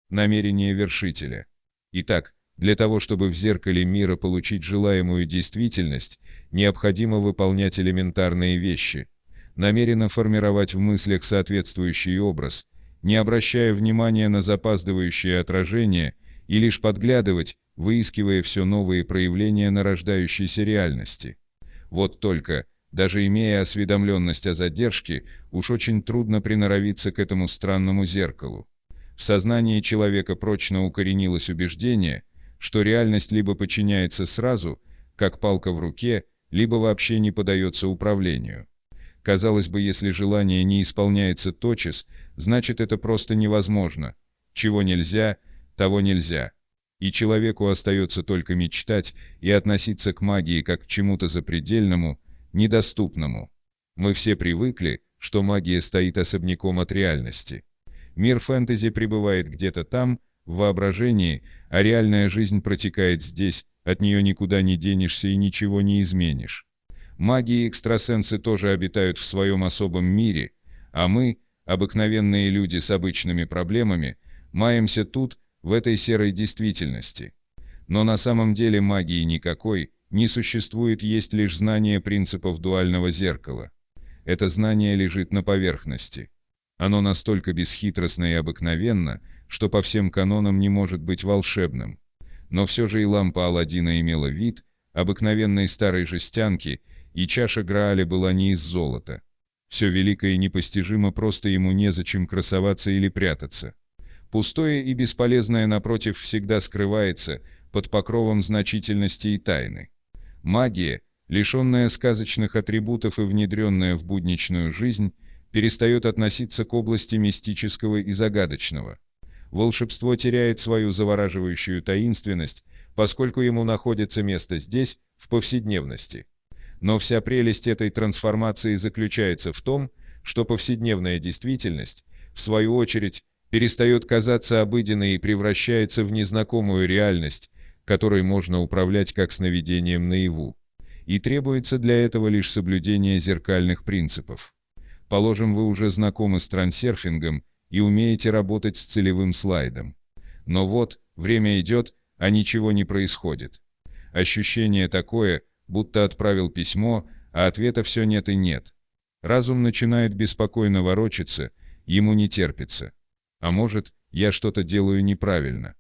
намерение вершителя. Итак, для того, чтобы в зеркале мира получить желаемую действительность, необходимо выполнять элементарные вещи, намеренно формировать в мыслях соответствующий образ, не обращая внимания на запаздывающее отражение и лишь подглядывать, выискивая все новые проявления нарождающейся реальности. Вот только, даже имея осведомленность о задержке, уж очень трудно приноровиться к этому странному зеркалу. В сознании человека прочно укоренилось убеждение, что реальность либо подчиняется сразу, как палка в руке, либо вообще не поддается управлению. Казалось бы, если желание не исполняется тотчас, значит это просто невозможно. Чего нельзя, того нельзя. И человеку остается только мечтать и относиться к магии как к чему-то запредельному, недоступному. Мы все привыкли, что магия стоит особняком от реальности. Мир фэнтези пребывает где-то там, в воображении, а реальная жизнь протекает здесь, от нее никуда не денешься и ничего не изменишь. Маги и экстрасенсы тоже обитают в своем особом мире, а мы, обыкновенные люди с обычными проблемами, маемся тут, в этой серой действительности. Но на самом деле магии никакой не существует, есть лишь знание принципов дуального зеркала. Это знание лежит на поверхности. Оно настолько бесхитростно и обыкновенно, что по всем канонам не может быть волшебным. Но все же и лампа Аладдина имела вид обыкновенной старой жестянки, и чаша Грааля была не из золота. Все великое и непостижимо, просто ему незачем красоваться или прятаться. Пустое и бесполезное, напротив, всегда скрывается под покровом значительности и тайны. Магия, лишенная сказочных атрибутов и внедренная в будничную жизнь, перестает относиться к области мистического и загадочного. Волшебство теряет свою завораживающую таинственность, поскольку ему находится место здесь, в повседневности. Но вся прелесть этой трансформации заключается в том, что повседневная действительность, в свою очередь, перестает казаться обыденной и превращается в незнакомую реальность, которой можно управлять как сновидением наяву. И требуется для этого лишь соблюдение зеркальных принципов. Положим, вы уже знакомы с трансерфингом и умеете работать с целевым слайдом. Но вот, время идет, а ничего не происходит. Ощущение такое, будто отправил письмо, а ответа все нет и нет. Разум начинает беспокойно ворочаться, ему не терпится. А может, я что-то делаю неправильно.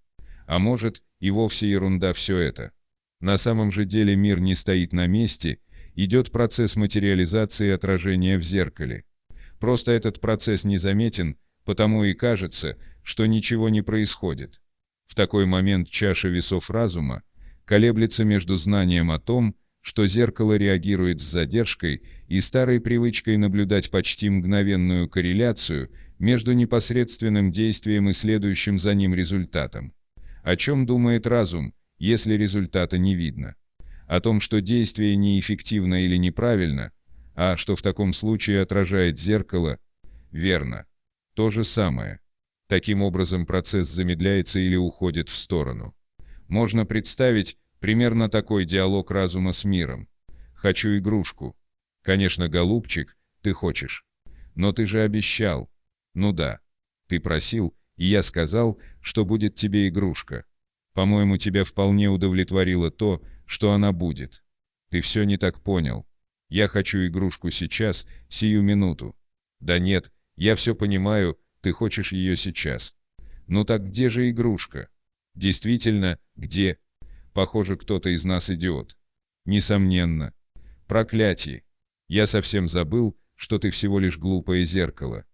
А может, и вовсе ерунда все это. На самом же деле мир не стоит на месте, идет процесс материализации отражения в зеркале. Просто этот процесс незаметен, потому и кажется, что ничего не происходит. В такой момент чаша весов разума колеблется между знанием о том, что зеркало реагирует с задержкой, и старой привычкой наблюдать почти мгновенную корреляцию между непосредственным действием и следующим за ним результатом. О чем думает разум, если результата не видно? О том, что действие неэффективно или неправильно, а что в таком случае отражает зеркало? Верно. То же самое. Таким образом процесс замедляется или уходит в сторону. Можно представить примерно такой диалог разума с миром. «Хочу игрушку». «Конечно, голубчик, ты хочешь. Но ты же обещал». «Ну да. Ты просил, и я сказал, что будет тебе игрушка. По-моему, тебя вполне удовлетворило то, что она будет. Ты все не так понял. Я хочу игрушку сейчас, сию минуту». «Да нет, я все понимаю, ты хочешь ее сейчас». «Ну так где же игрушка?» «Действительно, где?» «Похоже, кто-то из нас идиот». «Несомненно». «Проклятие! Я совсем забыл, что ты всего лишь глупое зеркало.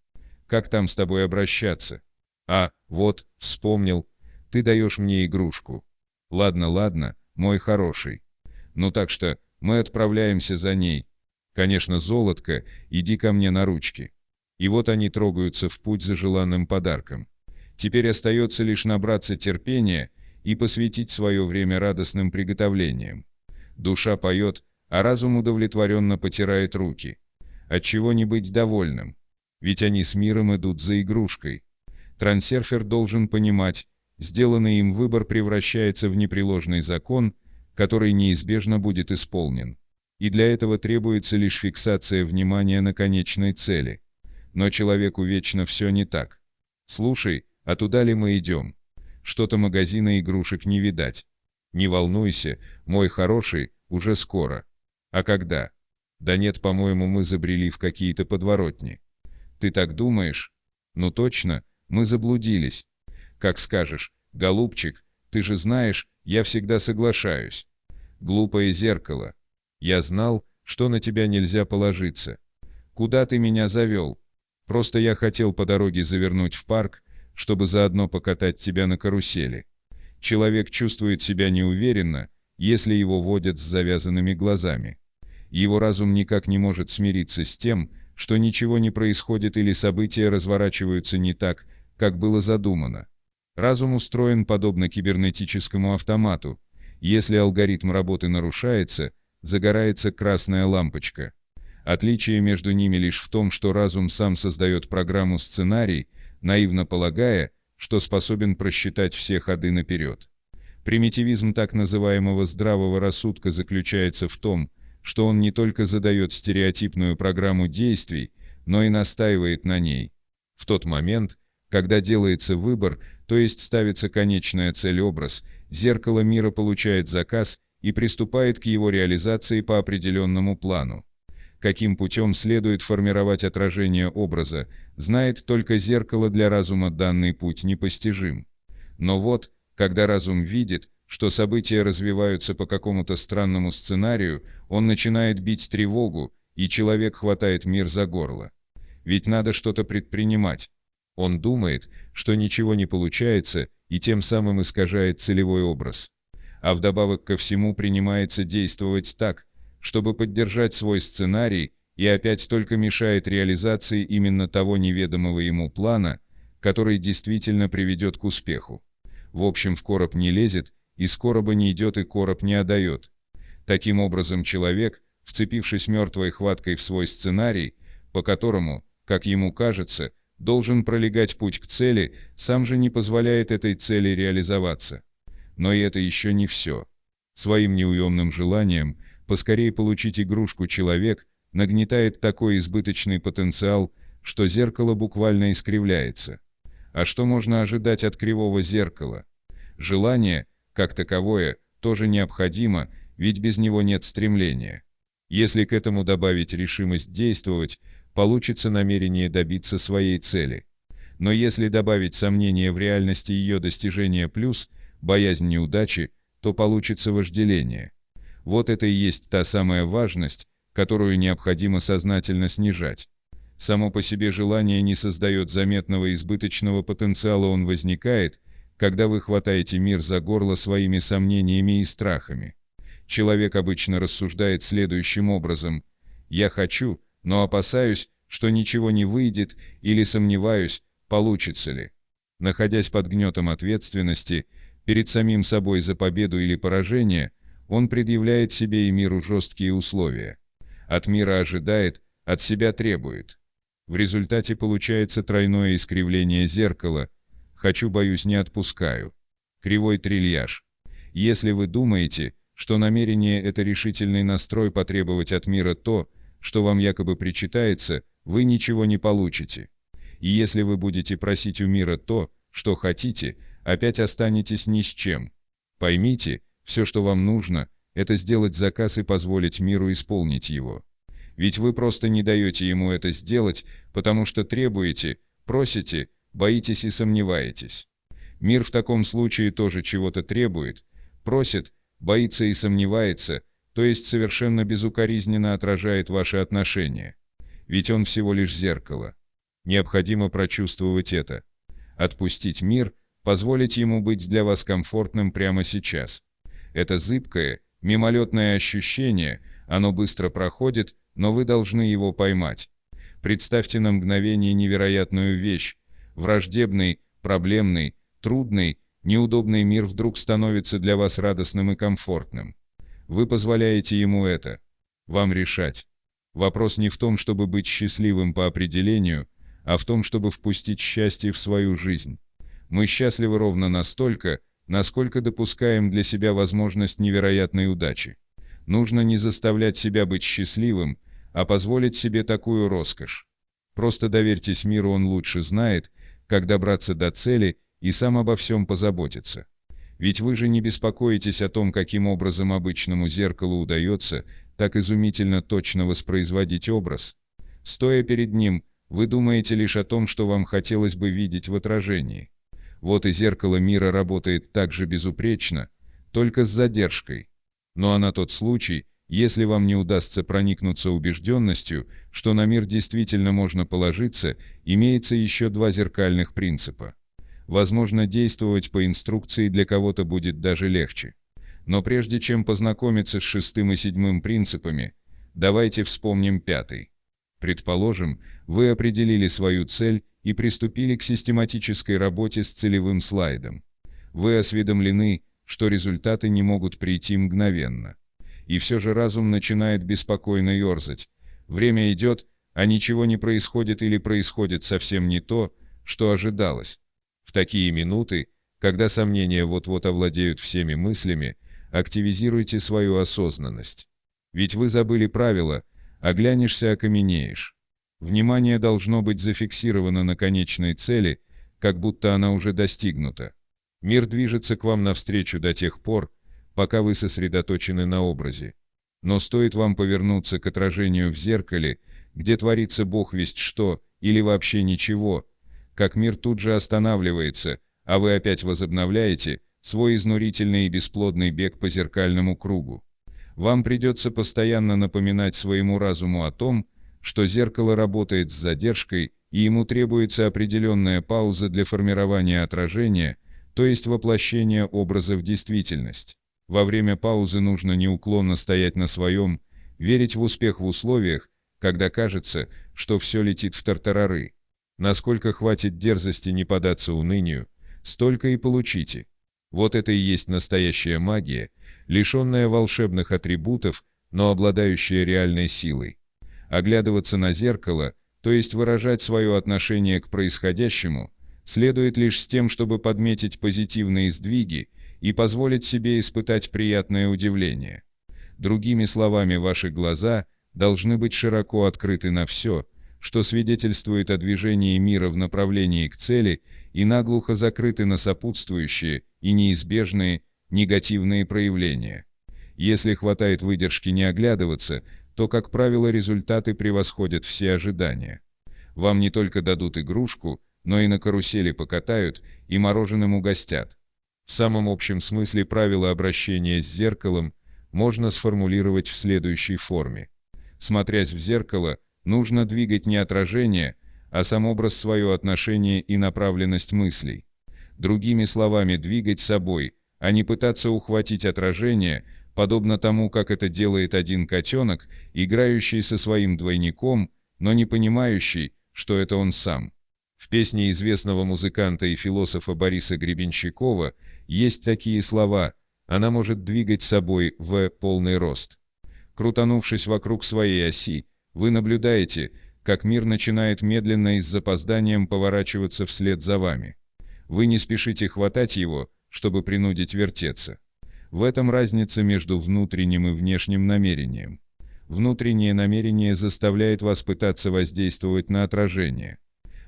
Как там с тобой обращаться?» «А, вот, вспомнил. Ты даешь мне игрушку». «Ладно, ладно, мой хороший. Ну так что, мы отправляемся за ней. Конечно, золотко, иди ко мне на ручки». И вот они трогаются в путь за желанным подарком. Теперь остается лишь набраться терпения и посвятить свое время радостным приготовлениям. Душа поет, а разум удовлетворенно потирает руки. Отчего не быть довольным? Ведь они с миром идут за игрушкой. Трансерфер должен понимать, сделанный им выбор превращается в непреложный закон, который неизбежно будет исполнен. И для этого требуется лишь фиксация внимания на конечной цели. Но человеку вечно все не так. «Слушай, а туда ли мы идем?» что-то магазина игрушек не видать. Не волнуйся, мой хороший, уже скоро. А когда? Да нет, по-моему, мы забрели в какие-то подворотни. Ты так думаешь? Ну точно, мы заблудились. Как скажешь, голубчик, ты же знаешь, я всегда соглашаюсь. Глупое зеркало. Я знал, что на тебя нельзя положиться. Куда ты меня завел? Просто я хотел по дороге завернуть в парк, чтобы заодно покатать тебя на карусели. Человек чувствует себя неуверенно, если его водят с завязанными глазами. Его разум никак не может смириться с тем, что ничего не происходит или события разворачиваются не так, как было задумано. Разум устроен подобно кибернетическому автомату. Если алгоритм работы нарушается, загорается красная лампочка. Отличие между ними лишь в том, что разум сам создает программу-сценарий, наивно полагая, что способен просчитать все ходы наперед. Примитивизм так называемого здравого рассудка заключается в том, что он не только задает стереотипную программу действий, но и настаивает на ней. В тот момент, когда делается выбор, то есть ставится конечная цель-образ, зеркало мира получает заказ и приступает к его реализации по определенному плану. Каким путем следует формировать отражение образа, знает только зеркало, для разума данный путь непостижим. Но вот, когда разум видит, что события развиваются по какому-то странному сценарию, он начинает бить тревогу, и человек хватает мир за горло. Ведь надо что-то предпринимать. Он думает, что ничего не получается, и тем самым искажает целевой образ. А вдобавок ко всему принимается действовать так, чтобы поддержать свой сценарий, и опять только мешает реализации именно того неведомого ему плана, который действительно приведет к успеху. В общем, в короб не лезет, из короба не идет и короб не отдает. Таким образом, человек, вцепившись мертвой хваткой в свой сценарий, по которому, как ему кажется, должен пролегать путь к цели, сам же не позволяет этой цели реализоваться. Но и это еще не все. Своим неуемным желанием поскорее получить игрушку человек нагнетает такой избыточный потенциал, что зеркало буквально искривляется. А что можно ожидать от кривого зеркала? Желание, как таковое, тоже необходимо, ведь без него нет стремления. Если к этому добавить решимость действовать, получится намерение добиться своей цели. Но если добавить сомнение в реальности ее достижения плюс боязнь неудачи, то получится вожделение. Вот это и есть та самая важность, которую необходимо сознательно снижать. Само по себе желание не создает заметного избыточного потенциала, он возникает, когда вы хватаете мир за горло своими сомнениями и страхами. Человек обычно рассуждает следующим образом: «Я хочу, но опасаюсь, что ничего не выйдет, или сомневаюсь, получится ли». Находясь под гнетом ответственности перед самим собой за победу или поражение, он предъявляет себе и миру жесткие условия. От мира ожидает, от себя требует. В результате получается тройное искривление зеркала: «хочу, боюсь, не отпускаю». Кривой трильяж. Если вы думаете, что намерение – это решительный настрой потребовать от мира то, что вам якобы причитается, вы ничего не получите. И если вы будете просить у мира то, что хотите, опять останетесь ни с чем. Поймите, все, что вам нужно, это сделать заказ и позволить миру исполнить его. Ведь вы просто не даете ему это сделать, потому что требуете, просите, боитесь и сомневаетесь. Мир в таком случае тоже чего-то требует, просит, боится и сомневается, то есть совершенно безукоризненно отражает ваши отношения. Ведь он всего лишь зеркало. Необходимо прочувствовать это. Отпустить мир, позволить ему быть для вас комфортным прямо сейчас. Это зыбкое, мимолетное ощущение, оно быстро проходит, но вы должны его поймать. Представьте на мгновение невероятную вещь: враждебный, проблемный, трудный, неудобный мир вдруг становится для вас радостным и комфортным. Вы позволяете ему это. Вам решать. Вопрос не в том, чтобы быть счастливым по определению, а в том, чтобы впустить счастье в свою жизнь. Мы счастливы ровно настолько, насколько допускаем для себя возможность невероятной удачи. Нужно не заставлять себя быть счастливым, а позволить себе такую роскошь. Просто доверьтесь миру, он лучше знает, как добраться до цели, и сам обо всем позаботится. Ведь вы же не беспокоитесь о том, каким образом обычному зеркалу удается так изумительно точно воспроизводить образ. Стоя перед ним, вы думаете лишь о том, что вам хотелось бы видеть в отражении. Вот и зеркало мира работает так же безупречно, только с задержкой. Ну а на тот случай, если вам не удастся проникнуться убежденностью, что на мир действительно можно положиться, имеется еще два зеркальных принципа. Возможно, действовать по инструкции для кого-то будет даже легче. Но прежде чем познакомиться с шестым и седьмым принципами, давайте вспомним пятый. Предположим, вы определили свою цель и приступили к систематической работе с целевым слайдом. Вы осведомлены, что результаты не могут прийти мгновенно. И все же разум начинает беспокойно ерзать. Время идет, а ничего не происходит или происходит совсем не то, что ожидалось. В такие минуты, когда сомнения вот-вот овладеют всеми мыслями, активизируйте свою осознанность. Ведь вы забыли правила, оглянешься — окаменеешь. Внимание должно быть зафиксировано на конечной цели, как будто она уже достигнута. Мир движется к вам навстречу до тех пор, пока вы сосредоточены на образе. Но стоит вам повернуться к отражению в зеркале, где творится бог весть что, или вообще ничего, как мир тут же останавливается, а вы опять возобновляете свой изнурительный и бесплодный бег по зеркальному кругу. Вам придется постоянно напоминать своему разуму о том, что зеркало работает с задержкой, и ему требуется определенная пауза для формирования отражения, то есть воплощения образа в действительность. Во время паузы нужно неуклонно стоять на своем, верить в успех в условиях, когда кажется, что все летит в тартарары. Насколько хватит дерзости не поддаться унынию, столько и получите. Вот это и есть настоящая магия, лишенная волшебных атрибутов, но обладающая реальной силой. Оглядываться на зеркало, то есть выражать свое отношение к происходящему, следует лишь с тем, чтобы подметить позитивные сдвиги и позволить себе испытать приятное удивление. Другими словами, ваши глаза должны быть широко открыты на все, что свидетельствует о движении мира в направлении к цели, и наглухо закрыты на сопутствующие и неизбежные негативные проявления. Если хватает выдержки не оглядываться, то, как правило, результаты превосходят все ожидания. Вам не только дадут игрушку, но и на карусели покатают, и мороженым угостят. В самом общем смысле правила обращения с зеркалом можно сформулировать в следующей форме. Смотрясь в зеркало, нужно двигать не отражение, а сам образ, свое отношение и направленность мыслей. Другими словами, двигать собой, а не пытаться ухватить отражение, подобно тому, как это делает один котенок, играющий со своим двойником, но не понимающий, что это он сам. В песне известного музыканта и философа Бориса Гребенщикова есть такие слова: «Она может двигать собой в полный рост». Крутанувшись вокруг своей оси, вы наблюдаете, как мир начинает медленно и с запозданием поворачиваться вслед за вами. Вы не спешите хватать его, чтобы принудить вертеться. В этом разница между внутренним и внешним намерением. Внутреннее намерение заставляет вас пытаться воздействовать на отражение.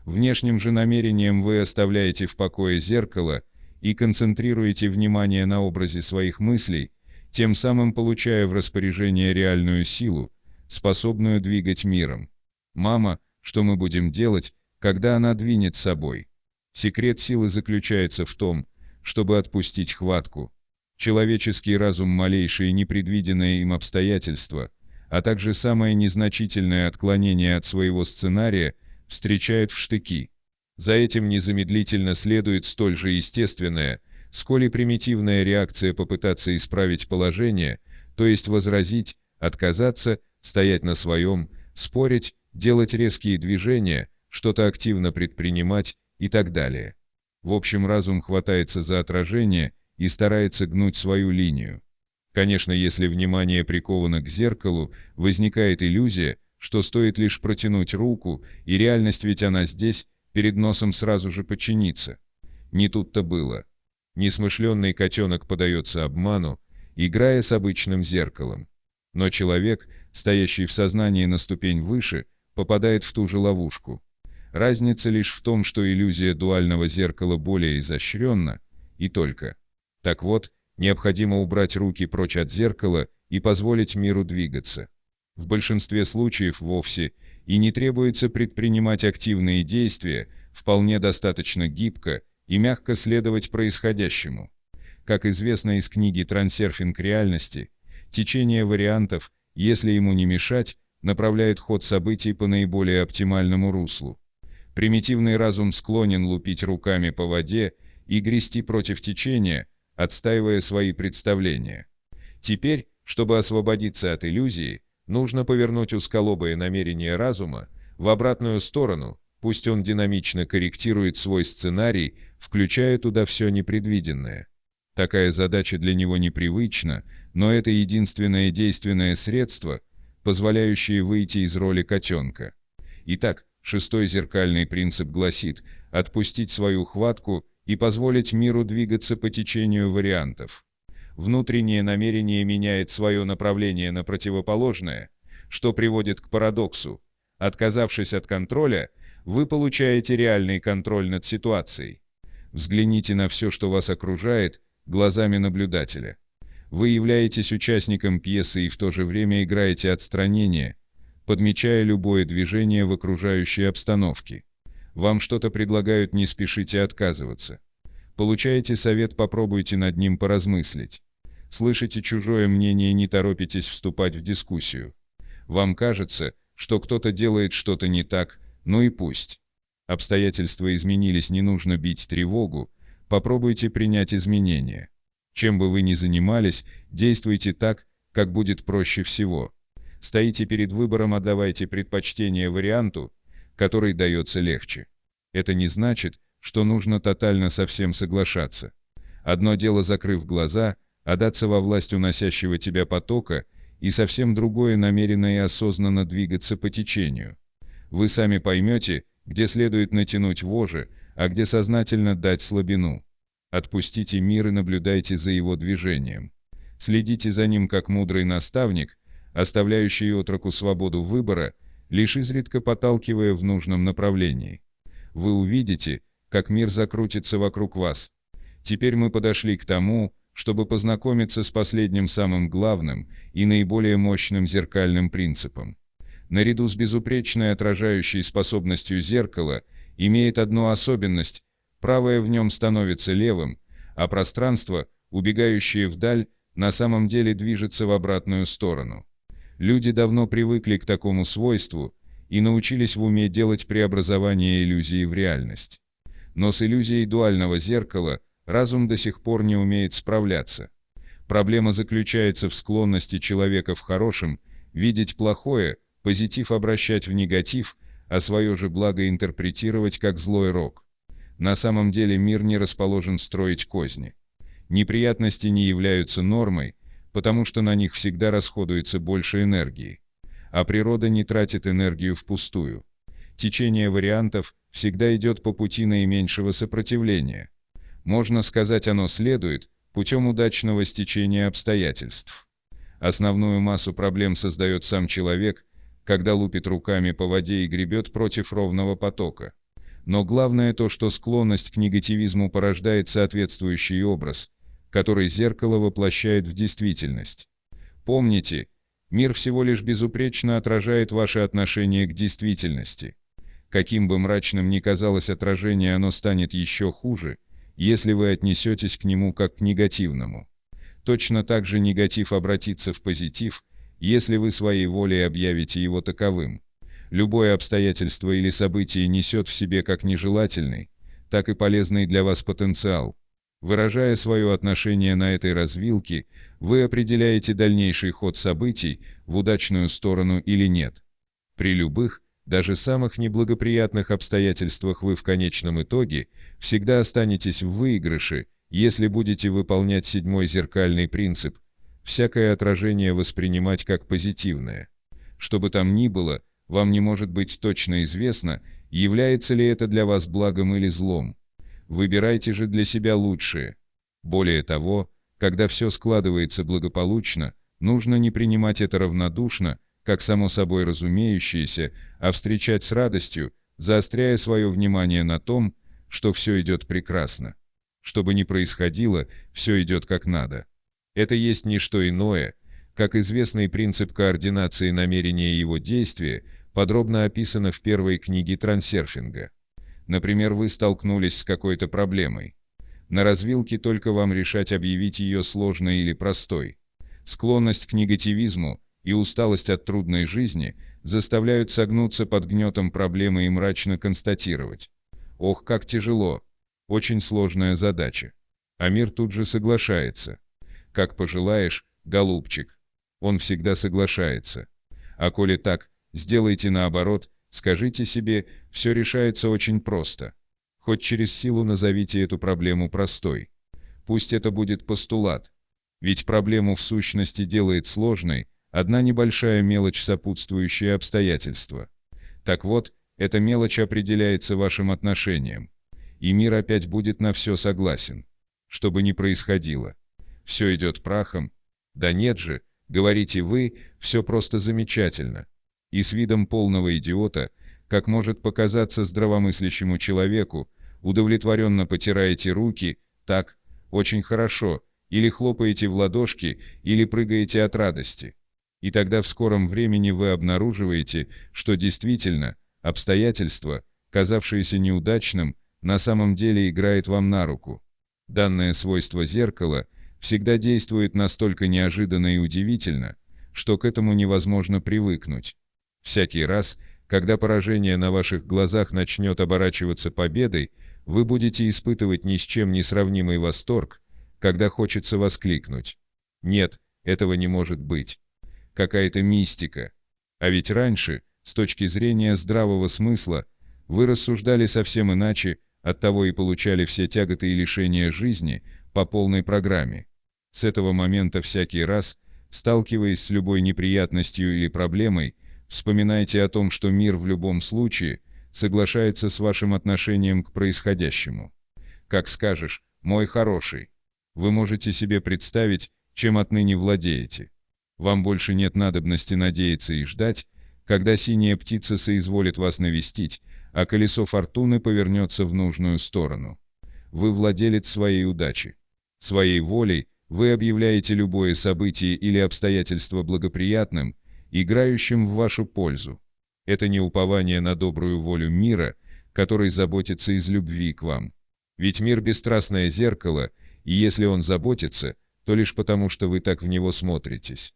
Внешним же намерением вы оставляете в покое зеркало и концентрируете внимание на образе своих мыслей, тем самым получая в распоряжение реальную силу, способную двигать миром. «Мама, что мы будем делать, когда она двинет собой?» Секрет силы заключается в том, чтобы отпустить хватку. Человеческий разум — малейшие непредвиденные им обстоятельства, а также самое незначительное отклонение от своего сценария встречает в штыки. За этим незамедлительно следует столь же естественная, сколь и примитивная реакция попытаться исправить положение, то есть возразить, отказаться, стоять на своем, спорить, делать резкие движения, что-то активно предпринимать и так далее. В общем, разум хватается за отражение и старается гнуть свою линию. Конечно, если внимание приковано к зеркалу, возникает иллюзия, что стоит лишь протянуть руку, и реальность, ведь она здесь, перед носом, сразу же подчинится. Не тут-то было. Несмышленный котенок подается обману, играя с обычным зеркалом. Но человек, стоящий в сознании на ступень выше, попадает в ту же ловушку. Разница лишь в том, что иллюзия дуального зеркала более изощренна, и только. Так вот, необходимо убрать руки прочь от зеркала и позволить миру двигаться. В большинстве случаев вовсе и не требуется предпринимать активные действия, вполне достаточно гибко и мягко следовать происходящему. Как известно из книги «Трансерфинг реальности», течение вариантов, если ему не мешать, направляет ход событий по наиболее оптимальному руслу. Примитивный разум склонен лупить руками по воде и грести против течения, отстаивая свои представления. Теперь, чтобы освободиться от иллюзии, нужно повернуть узколобое намерение разума в обратную сторону, пусть он динамично корректирует свой сценарий, включая туда все непредвиденное. Такая задача для него непривычна, но это единственное действенное средство, позволяющее выйти из роли котенка. Итак, шестой зеркальный принцип гласит отпустить свою хватку и позволить миру двигаться по течению вариантов. Внутреннее намерение меняет свое направление на противоположное, что приводит к парадоксу. Отказавшись от контроля, вы получаете реальный контроль над ситуацией. Взгляните на все, что вас окружает, глазами наблюдателя. Вы являетесь участником пьесы и в то же время играете отстранение, подмечая любое движение в окружающей обстановке. Вам что-то предлагают, не спешите отказываться. Получаете совет, попробуйте над ним поразмыслить. Слышите чужое мнение, не торопитесь вступать в дискуссию. Вам кажется, что кто-то делает что-то не так, ну и пусть. Обстоятельства изменились, не нужно бить тревогу, попробуйте принять изменения. Чем бы вы ни занимались, действуйте так, как будет проще всего. Стоите перед выбором, отдавайте предпочтение варианту, который дается легче. Это не значит, что нужно тотально со всем соглашаться. Одно дело, закрыв глаза, отдаться во власть уносящего тебя потока, и совсем другое намеренно и осознанно двигаться по течению. Вы сами поймете, где следует натянуть вожжи, а где сознательно дать слабину. Отпустите мир и наблюдайте за его движением. Следите за ним как мудрый наставник, оставляющий отроку свободу выбора, лишь изредка подталкивая в нужном направлении. Вы увидите, как мир закрутится вокруг вас. Теперь мы подошли к тому, чтобы познакомиться с последним, самым главным и наиболее мощным зеркальным принципом. Наряду с безупречной отражающей способностью зеркала имеет одну особенность: правое в нем становится левым, а пространство, убегающее вдаль, на самом деле движется в обратную сторону. Люди давно привыкли к такому свойству и научились в уме делать преобразование иллюзии в реальность. Но с иллюзией дуального зеркала разум до сих пор не умеет справляться. Проблема заключается в склонности человека в хорошем видеть плохое, позитив обращать в негатив, а свое же благо интерпретировать как злой рок. На самом деле мир не расположен строить козни. Неприятности не являются нормой, потому что на них всегда расходуется больше энергии. А природа не тратит энергию впустую. Течение вариантов всегда идет по пути наименьшего сопротивления. Можно сказать, оно следует путем удачного стечения обстоятельств. Основную массу проблем создает сам человек, когда лупит руками по воде и гребет против ровного потока. Но главное то, что склонность к негативизму порождает соответствующий образ, который зеркало воплощает в действительность. Помните, мир всего лишь безупречно отражает ваше отношение к действительности. Каким бы мрачным ни казалось отражение, оно станет еще хуже, если вы отнесетесь к нему как к негативному. Точно так же негатив обратится в позитив, если вы своей волей объявите его таковым. Любое обстоятельство или событие несет в себе как нежелательный, так и полезный для вас потенциал. Выражая свое отношение на этой развилке, вы определяете дальнейший ход событий в удачную сторону или нет. При любых, даже самых неблагоприятных обстоятельствах вы в конечном итоге всегда останетесь в выигрыше, если будете выполнять седьмой зеркальный принцип – всякое отражение воспринимать как позитивное. Что бы там ни было, вам не может быть точно известно, является ли это для вас благом или злом. Выбирайте же для себя лучшее. Более того, когда все складывается благополучно, нужно не принимать это равнодушно, как само собой разумеющееся, а встречать с радостью, заостряя свое внимание на том, что все идет прекрасно. Что бы ни происходило, все идет как надо. Это есть не что иное, как известный принцип координации намерения и его действия, подробно описано в первой книге трансерфинга. Например, вы столкнулись с какой-то проблемой. На развилке только вам решать, объявить ее сложной или простой. Склонность к негативизму и усталость от трудной жизни заставляют согнуться под гнетом проблемы и мрачно констатировать: «Ох, как тяжело! Очень сложная задача». А мир тут же соглашается. «Как пожелаешь, голубчик». Он всегда соглашается. А коли так, сделайте наоборот, скажите себе: все решается очень просто. Хоть через силу назовите эту проблему простой. Пусть это будет постулат. Ведь проблему в сущности делает сложной одна небольшая мелочь, сопутствующая обстоятельства. Так вот, эта мелочь определяется вашим отношением. И мир опять будет на все согласен. Что бы ни происходило. Все идет прахом. Да нет же, говорите вы, все просто замечательно. И с видом полного идиота, как может показаться здравомыслящему человеку, удовлетворенно потираете руки: так, очень хорошо, или хлопаете в ладошки, или прыгаете от радости. И тогда в скором времени вы обнаруживаете, что действительно, обстоятельство, казавшееся неудачным, на самом деле играет вам на руку. Данное свойство зеркала всегда действует настолько неожиданно и удивительно, что к этому невозможно привыкнуть. Всякий раз, когда поражение на ваших глазах начнет оборачиваться победой, вы будете испытывать ни с чем не сравнимый восторг, когда хочется воскликнуть: «Нет, этого не может быть. Какая-то мистика». А ведь раньше, с точки зрения здравого смысла, вы рассуждали совсем иначе, оттого и получали все тяготы и лишения жизни по полной программе. С этого момента всякий раз, сталкиваясь с любой неприятностью или проблемой, вспоминайте о том, что мир в любом случае соглашается с вашим отношением к происходящему. Как скажешь, мой хороший. Вы можете себе представить, чем отныне владеете. Вам больше нет надобности надеяться и ждать, когда синяя птица соизволит вас навестить, а колесо фортуны повернется в нужную сторону. Вы владелец своей удачи. Своей волей вы объявляете любое событие или обстоятельство благоприятным, играющим в вашу пользу. Это не упование на добрую волю мира, который заботится из любви к вам. Ведь мир — бесстрастное зеркало, и если он заботится, то лишь потому, что вы так в него смотритесь.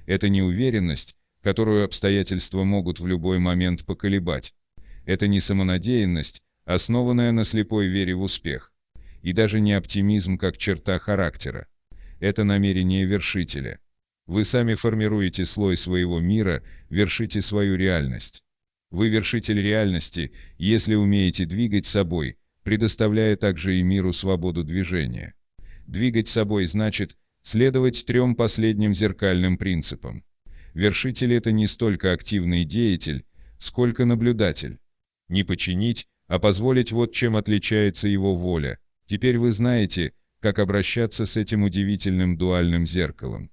Это не уверенность, которую обстоятельства могут в любой момент поколебать. Это не самонадеянность, основанная на слепой вере в успех. И даже не оптимизм как черта характера. Это намерение вершителя. Вы сами формируете слой своего мира, вершите свою реальность. Вы вершитель реальности, если умеете двигать собой, предоставляя также и миру свободу движения. Двигать собой значит следовать трем последним зеркальным принципам. Вершитель — это не столько активный деятель, сколько наблюдатель. Не подчинить, а позволить — вот чем отличается его воля. Теперь вы знаете, как обращаться с этим удивительным дуальным зеркалом.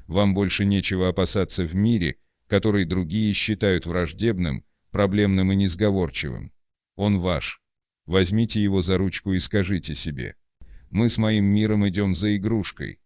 Вам больше нечего опасаться в мире, который другие считают враждебным, проблемным и несговорчивым. Он ваш. Возьмите его за ручку и скажите себе: «Мы с моим миром идем за игрушкой.